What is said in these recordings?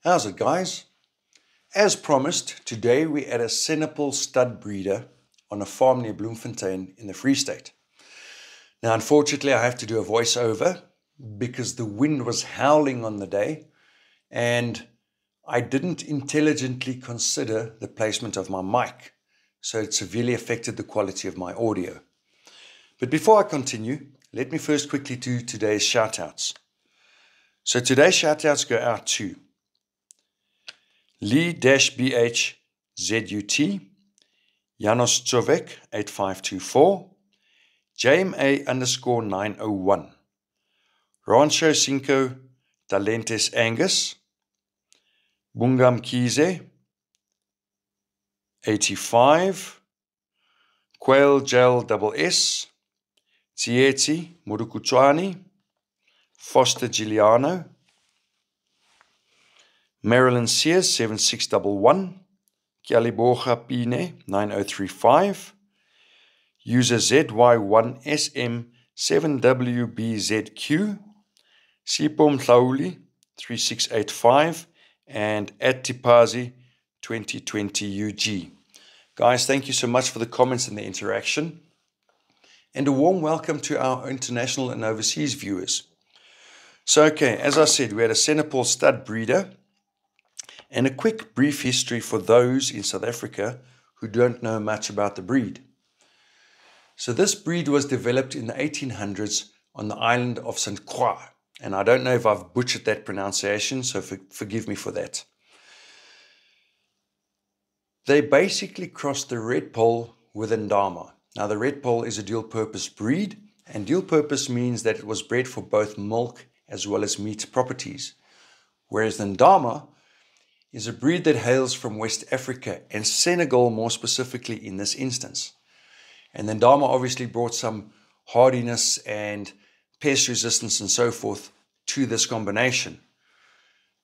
How's it, guys? As promised, today we're at a Senepal stud breeder on a farm near Bloemfontein in the Free State. Now, unfortunately, I have to do a voiceover because the wind was howling on the day and I didn't intelligently consider the placement of my mic, so it severely affected the quality of my audio. But before I continue, let me first quickly do today's shout-outs. So today's shout-outs go out to Lee-BH ZUT, Janos Czovek 8524, JMA_901, Rancho Cinco Talentes Angus, Bungam Kize 85, Quail Gel SS, Tsietsi Murukuchwani, Foster Giuliano, Marilyn Sears 7611, Kialiborga Pine 9035, user ZY1SM7WBZQ, Sipom Tlauli 3685, and @Tipazi 2020 UG. Guys, thank you so much for the comments and the interaction. And a warm welcome to our international and overseas viewers. So, okay, as I said, we had a Senepal stud breeder. And a quick brief history for those in South Africa who don't know much about the breed. So this breed was developed in the 1800s on the island of St. Croix. And I don't know if I've butchered that pronunciation, so forgive me for that. They basically crossed the red pole with Ndama. Now the red pole is a dual-purpose breed, and dual-purpose means that it was bred for both milk as well as meat properties. Whereas the Ndama is a breed that hails from West Africa and Senegal more specifically in this instance. And the Ndama obviously brought some hardiness and pest resistance and so forth to this combination.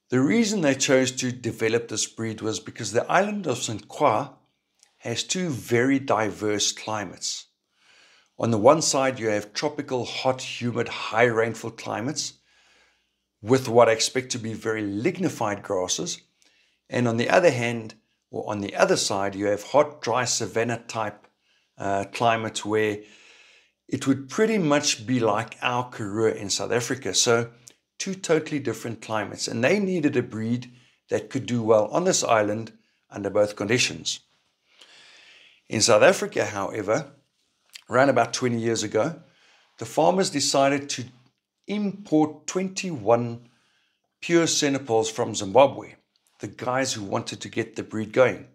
The reason they chose to develop this breed was because the island of St. Croix has two very diverse climates. On the one side you have tropical, hot, humid, high rainfall climates with what I expect to be very lignified grasses. And on the other hand, or on the other side, you have hot, dry savanna type climate where it would pretty much be like our Karoo in South Africa. So two totally different climates. And they needed a breed that could do well on this island under both conditions. In South Africa, however, around about 20 years ago, the farmers decided to import 21 pure Senepals from Zimbabwe. The guys who wanted to get the breed going.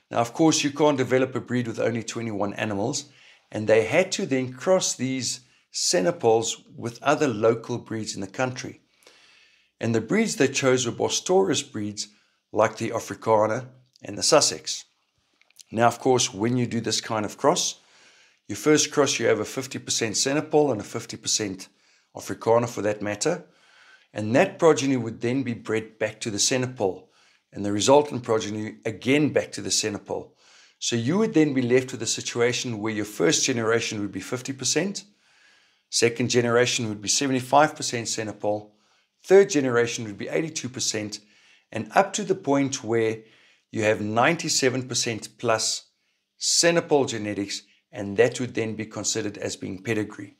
Now, of course, you can't develop a breed with only 21 animals, and they had to then cross these Senepals with other local breeds in the country. And the breeds they chose were Bostoris breeds like the Afrikaner and the Sussex. Now, of course, when you do this kind of cross, your first cross you have a 50% Senepal and a 50% Afrikaner for that matter, and that progeny would then be bred back to the Senepal. And the resultant progeny again back to the Senepal. So you would then be left with a situation where your first generation would be 50%, second generation would be 75% Senepal, third generation would be 82%, and up to the point where you have 97% plus Senepal genetics, and that would then be considered as being pedigree.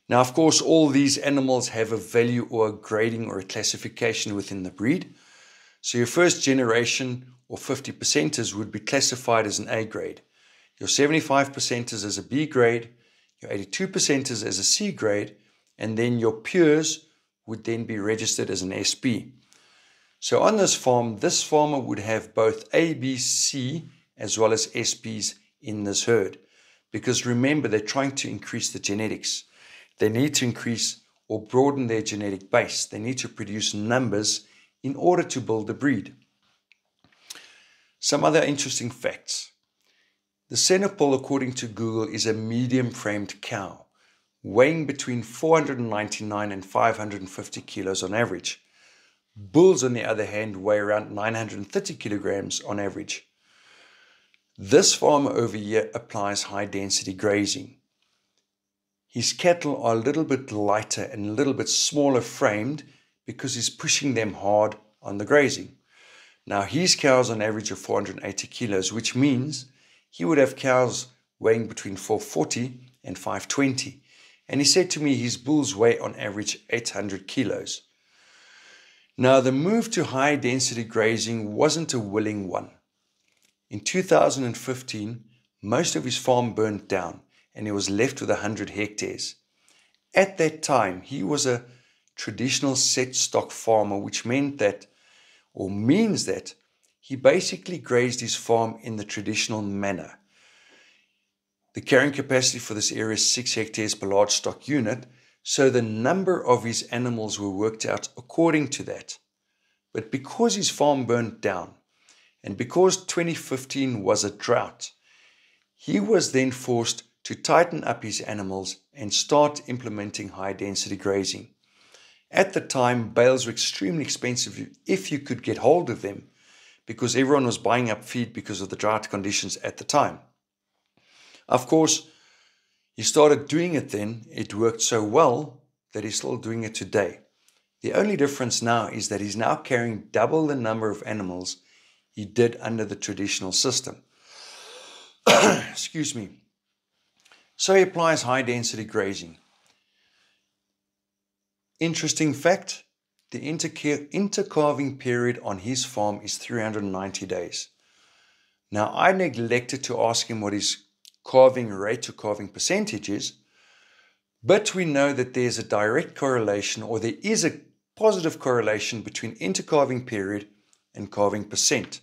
Now, of course, all these animals have a value or a grading or a classification within the breed. So your first generation or 50%ers would be classified as an A grade. Your 75%ers as a B grade, your 82%ers as a C grade, and then your pures would then be registered as an SP. So on this farm, this farmer would have both A, B, C as well as SPs in this herd. Because remember, they're trying to increase the genetics. They need to increase or broaden their genetic base. They need to produce numbers in order to build the breed. Some other interesting facts. The Senepal, according to Google, is a medium-framed cow, weighing between 499 and 550 kilos on average. Bulls, on the other hand, weigh around 930 kilograms on average. This farmer over here applies high-density grazing. His cattle are a little bit lighter and a little bit smaller framed because he's pushing them hard on the grazing. Now his cows on average are 480 kilos, which means he would have cows weighing between 440 and 520. And he said to me his bulls weigh on average 800 kilos. Now the move to high density grazing wasn't a willing one. In 2015, most of his farm burnt down and he was left with 100 hectares. At that time, he was a traditional set stock farmer, which means that he basically grazed his farm in the traditional manner. The carrying capacity for this area is 6 hectares per large stock unit, so the number of his animals were worked out according to that. But because his farm burnt down, and because 2015 was a drought, he was then forced to tighten up his animals and start implementing high density grazing. At the time, bales were extremely expensive if you could get hold of them, because everyone was buying up feed because of the drought conditions at the time. Of course, he started doing it then. It worked so well that he's still doing it today. The only difference now is that he's now carrying double the number of animals he did under the traditional system. Excuse me. So he applies high density grazing. Interesting fact, the intercalving period on his farm is 390 days. Now I neglected to ask him what his calving rate to calving percentage is, but we know that there's a direct correlation, or there is a positive correlation between intercalving period and calving percent.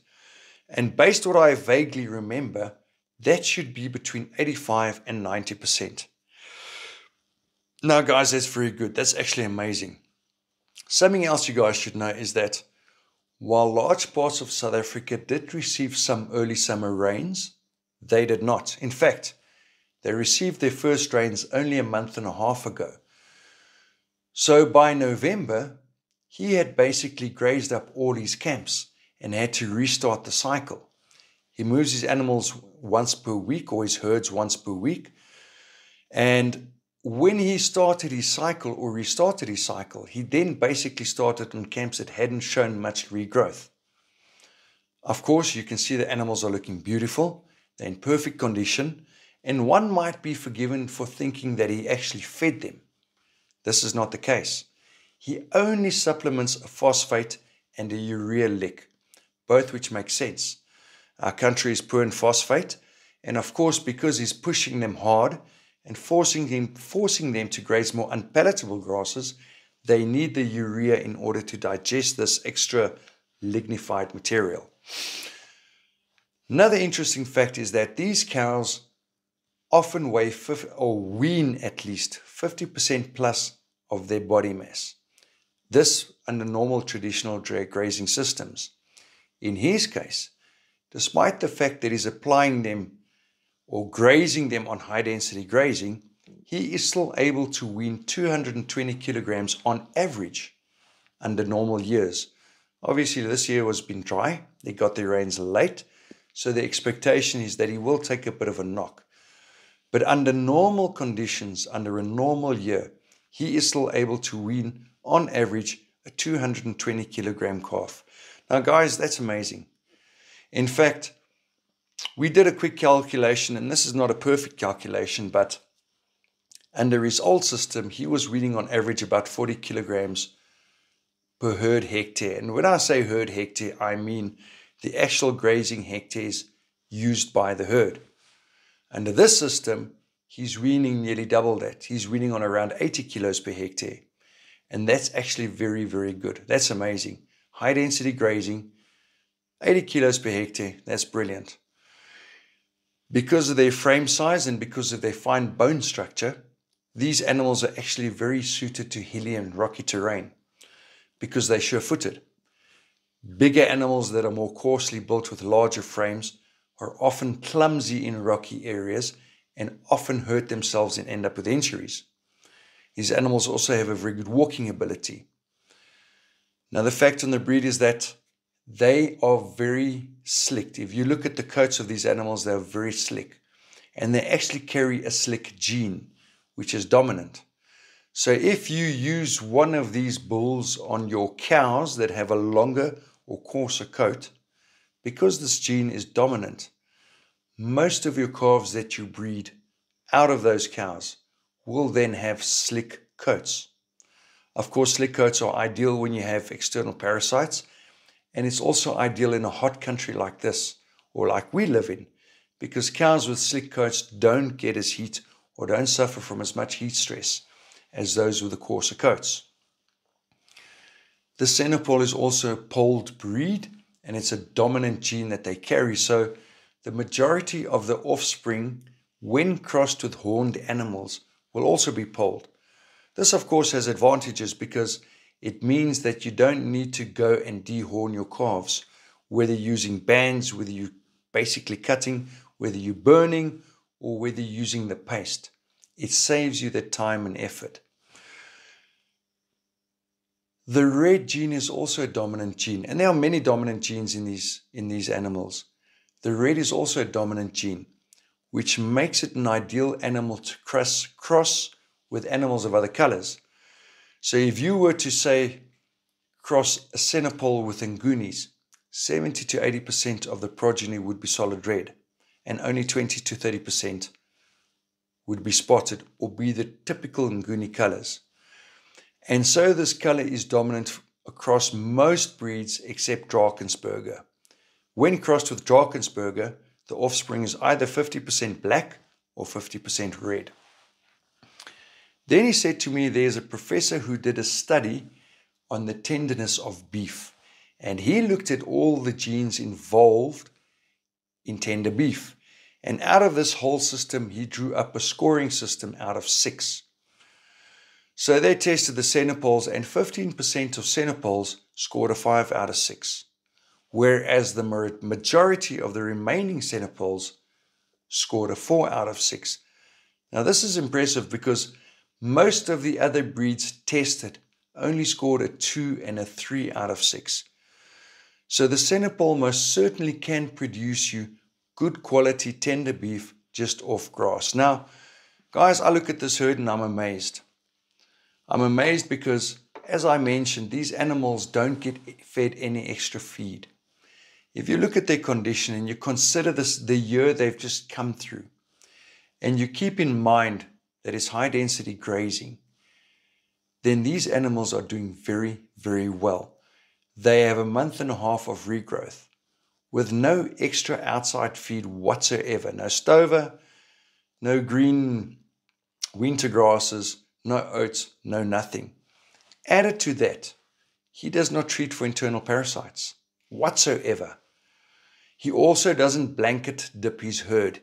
And based on what I vaguely remember, that should be between 85 and 90%. Now guys, that's very good. That's actually amazing. Something else you guys should know is that while large parts of South Africa did receive some early summer rains, they did not. In fact, they received their first rains only a month and a half ago. So by November, he had basically grazed up all his camps and had to restart the cycle. He moves his animals once per week, or his herds once per week. And when he started his cycle or restarted his cycle, he then basically started on camps that hadn't shown much regrowth. Of course, you can see the animals are looking beautiful. They're in perfect condition. And one might be forgiven for thinking that he actually fed them. This is not the case. He only supplements a phosphate and a urea lick, both which make sense. Our country is poor in phosphate, and of course, because he's pushing them hard and forcing them to graze more unpalatable grasses, they need the urea in order to digest this extra lignified material. Another interesting fact is that these cows often weigh or wean at least 50% plus of their body mass. This under normal traditional grazing systems. In his case, despite the fact that he's applying them or grazing them on high density grazing, he is still able to wean 220 kilograms on average under normal years. Obviously this year has been dry. They got their rains late. So the expectation is that he will take a bit of a knock. But under normal conditions, under a normal year, he is still able to wean on average a 220 kilogram calf. Now guys, that's amazing. In fact, we did a quick calculation, and this is not a perfect calculation, but under his old system, he was weaning on average about 40 kilograms per herd hectare. And when I say herd hectare, I mean the actual grazing hectares used by the herd. Under this system, he's weaning nearly double that. He's weaning on around 80 kilos per hectare. And that's actually very, very good. That's amazing. High density grazing, 80 kilos per hectare. That's brilliant. Because of their frame size and because of their fine bone structure, these animals are actually very suited to hilly and rocky terrain because they're sure-footed. Bigger animals that are more coarsely built with larger frames are often clumsy in rocky areas and often hurt themselves and end up with injuries. These animals also have a very good walking ability. Another fact on the breed is that they are very slick. If you look at the coats of these animals, they're very slick. And they actually carry a slick gene, which is dominant. So if you use one of these bulls on your cows that have a longer or coarser coat, because this gene is dominant, most of your calves that you breed out of those cows will then have slick coats. Of course, slick coats are ideal when you have external parasites, and it's also ideal in a hot country like this, or like we live in, because cows with slick coats don't get as heat or don't suffer from as much heat stress as those with the coarser coats. The Senepal is also a polled breed, and it's a dominant gene that they carry, so the majority of the offspring, when crossed with horned animals, will also be polled. This, of course, has advantages because it means that you don't need to go and dehorn your calves, whether using bands, whether you're basically cutting, whether you're burning, or whether you're using the paste. It saves you the time and effort. The red gene is also a dominant gene, and there are many dominant genes in these animals. The red is also a dominant gene, which makes it an ideal animal to cross with animals of other colors. So if you were to say cross a Senepal with Ngunis, 70 to 80% of the progeny would be solid red, and only 20 to 30% would be spotted or be the typical Nguni colors. And so this color is dominant across most breeds except Drakensberger. When crossed with Drakensberger, the offspring is either 50% black or 50% red. Then he said to me, there's a professor who did a study on the tenderness of beef, and he looked at all the genes involved in tender beef. And out of this whole system, he drew up a scoring system out of 6. So they tested the Senepals, and 15% of Senepals scored a 5 out of 6, whereas the majority of the remaining Senepals scored a 4 out of 6. Now this is impressive because most of the other breeds tested only scored a 2 and a 3 out of 6. So the Senepal most certainly can produce you good quality tender beef just off grass. Now, guys, I look at this herd and I'm amazed. I'm amazed because, as I mentioned, these animals don't get fed any extra feed. If you look at their condition and you consider this the year they've just come through, and you keep in mind that it's high density grazing, then these animals are doing very, very well. They have a month and a half of regrowth with no extra outside feed whatsoever. No stover, no green winter grasses, no oats, no nothing. Added to that, he does not treat for internal parasites whatsoever. He also doesn't blanket dip his herd.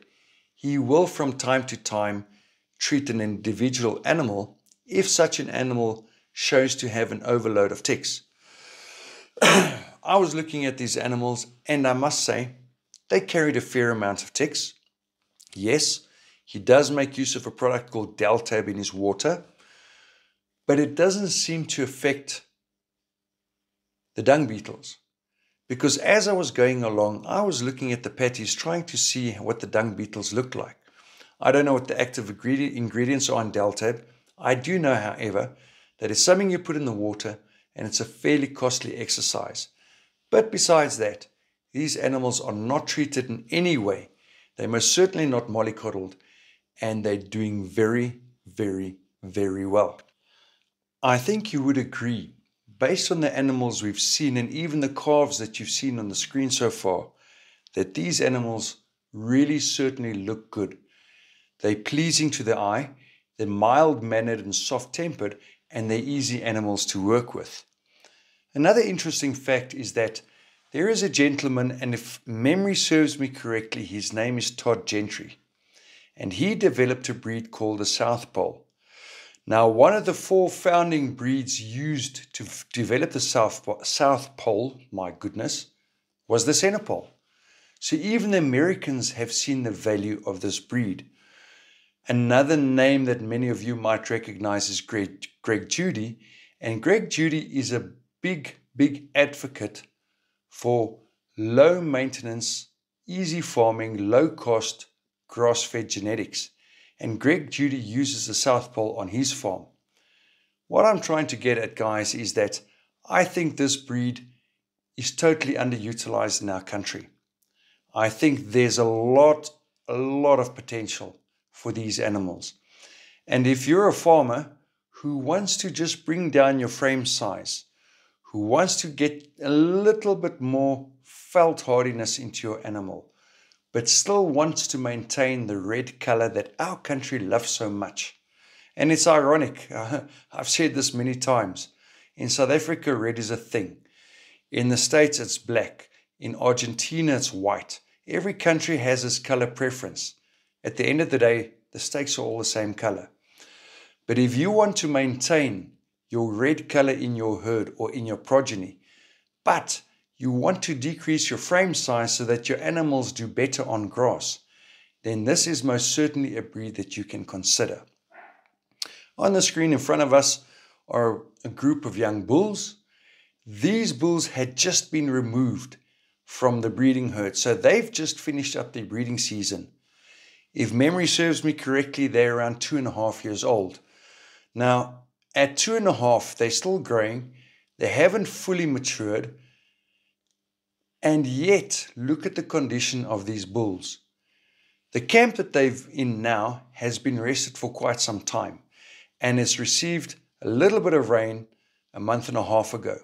He will from time to time treat an individual animal if such an animal shows to have an overload of ticks. I was looking at these animals and I must say they carried a fair amount of ticks. Yes, he does make use of a product called Deltab in his water, but it doesn't seem to affect the dung beetles. Because as I was going along, I was looking at the patties trying to see what the dung beetles look like. I don't know what the active ingredients are in Deltab. I do know, however, that it's something you put in the water and it's a fairly costly exercise. But besides that, these animals are not treated in any way. They're most certainly not mollycoddled, and they're doing very, very, very well. I think you would agree, based on the animals we've seen and even the calves that you've seen on the screen so far, that these animals really certainly look good. They're pleasing to the eye, they're mild-mannered and soft-tempered, and they're easy animals to work with. Another interesting fact is that there is a gentleman, and if memory serves me correctly, his name is Todd Gentry, and he developed a breed called the South Pole. Now, one of the 4 founding breeds used to develop the South Pole, my goodness, was the Senepal. So even the Americans have seen the value of this breed. Another name that many of you might recognize is Greg Judy, and Greg Judy is a big advocate for low maintenance, easy farming, low cost, grass-fed genetics. And Greg Judy uses the South Pole on his farm. What I'm trying to get at, guys, is that I think this breed is totally underutilized in our country. I think there's a lot of potential for these animals. And if you're a farmer who wants to just bring down your frame size, who wants to get a little bit more felt hardiness into your animal, but still wants to maintain the red color that our country loves so much. And it's ironic, I've said this many times. In South Africa, red is a thing. In the States, it's black. In Argentina, it's white. Every country has its color preference. At the end of the day, the steaks are all the same color. But if you want to maintain your red color in your herd or in your progeny, but you want to decrease your frame size so that your animals do better on grass, then this is most certainly a breed that you can consider. On the screen in front of us are a group of young bulls. These bulls had just been removed from the breeding herd, so they've just finished up their breeding season. If memory serves me correctly, they're around 2.5 years old. Now, at 2.5, they're still growing, they haven't fully matured, and yet look at the condition of these bulls. The camp that they're in now has been rested for quite some time, and it's received a little bit of rain a month and a half ago.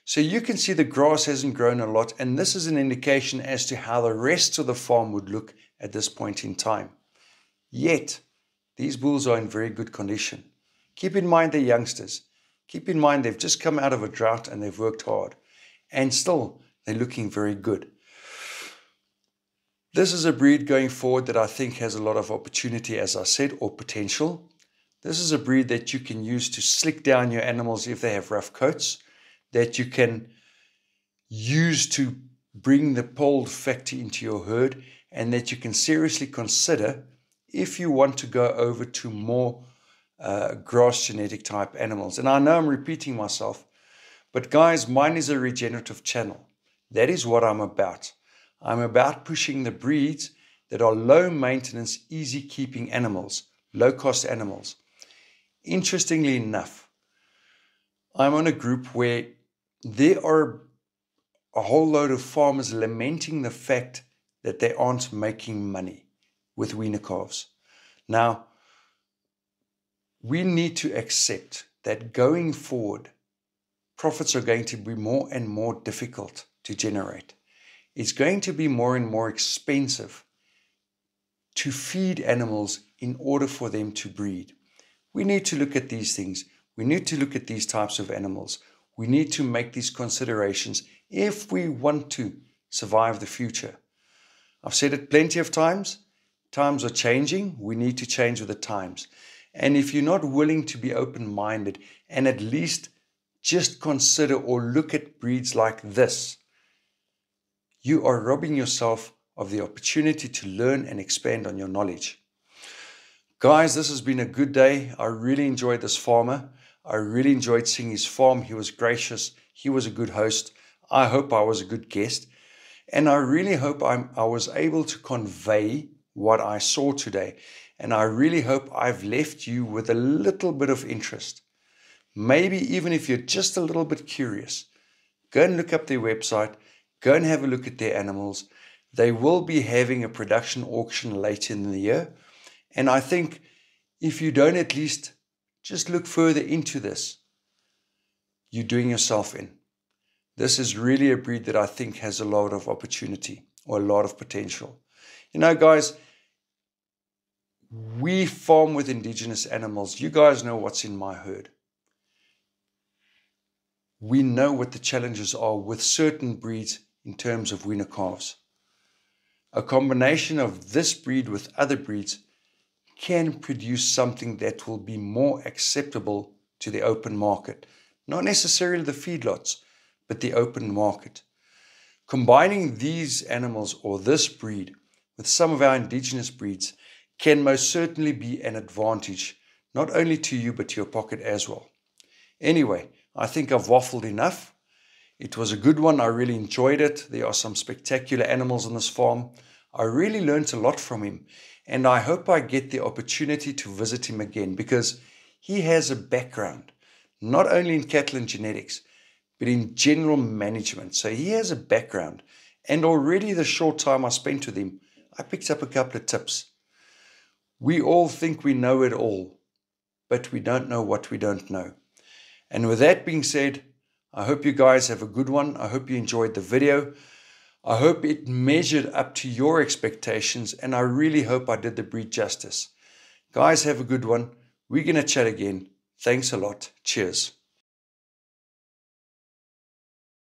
So you can see the grass hasn't grown a lot, and this is an indication as to how the rest of the farm would look at this point in time. Yet, these bulls are in very good condition. Keep in mind they're youngsters. Keep in mind they've just come out of a drought and they've worked hard. And still, they're looking very good. This is a breed going forward that I think has a lot of opportunity, as I said, or potential. This is a breed that you can use to slick down your animals if they have rough coats, that you can use to bring the polled factor into your herd, and that you can seriously consider if you want to go over to more grass genetic type animals. And I know I'm repeating myself, but guys, mine is a regenerative channel. That is what I'm about. I'm about pushing the breeds that are low maintenance, easy keeping animals, low cost animals. Interestingly enough, I'm on a group where there are a whole load of farmers lamenting the fact that they aren't making money with weaner calves. Now, we need to accept that going forward, profits are going to be more and more difficult to generate. It's going to be more and more expensive to feed animals in order for them to breed. We need to look at these things. We need to look at these types of animals. We need to make these considerations if we want to survive the future. I've said it plenty of times. Times are changing. We need to change with the times. And if you're not willing to be open-minded and at least just consider or look at breeds like this, you are robbing yourself of the opportunity to learn and expand on your knowledge. Guys, this has been a good day. I really enjoyed this farmer. I really enjoyed seeing his farm. He was gracious. He was a good host. I hope I was a good guest. And I really hope I was able to convey what I saw today. And I really hope I've left you with a little bit of interest. Maybe even if you're just a little bit curious, go and look up their website. Go and have a look at their animals. They will be having a production auction later in the year. And I think if you don't at least just look further into this, you're doing yourself in. This is really a breed that I think has a lot of opportunity or a lot of potential. You know, guys, we farm with indigenous animals. You guys know what's in my herd. We know what the challenges are with certain breeds in terms of weaner calves. A combination of this breed with other breeds can produce something that will be more acceptable to the open market. Not necessarily the feedlots, but the open market. Combining these animals or this breed with some of our indigenous breeds can most certainly be an advantage, not only to you, but to your pocket as well. Anyway, I think I've waffled enough. It was a good one. I really enjoyed it. There are some spectacular animals on this farm. I really learned a lot from him, and I hope I get the opportunity to visit him again because he has a background. not only in cattle and genetics, but in general management. So he has a background, and already the short time I spent with him, I picked up a couple of tips. We all think we know it all, but we don't know what we don't know. And with that being said, I hope you guys have a good one. I hope you enjoyed the video. I hope it measured up to your expectations, and I really hope I did the breed justice. Guys, have a good one. We're going to chat again. Thanks a lot. Cheers.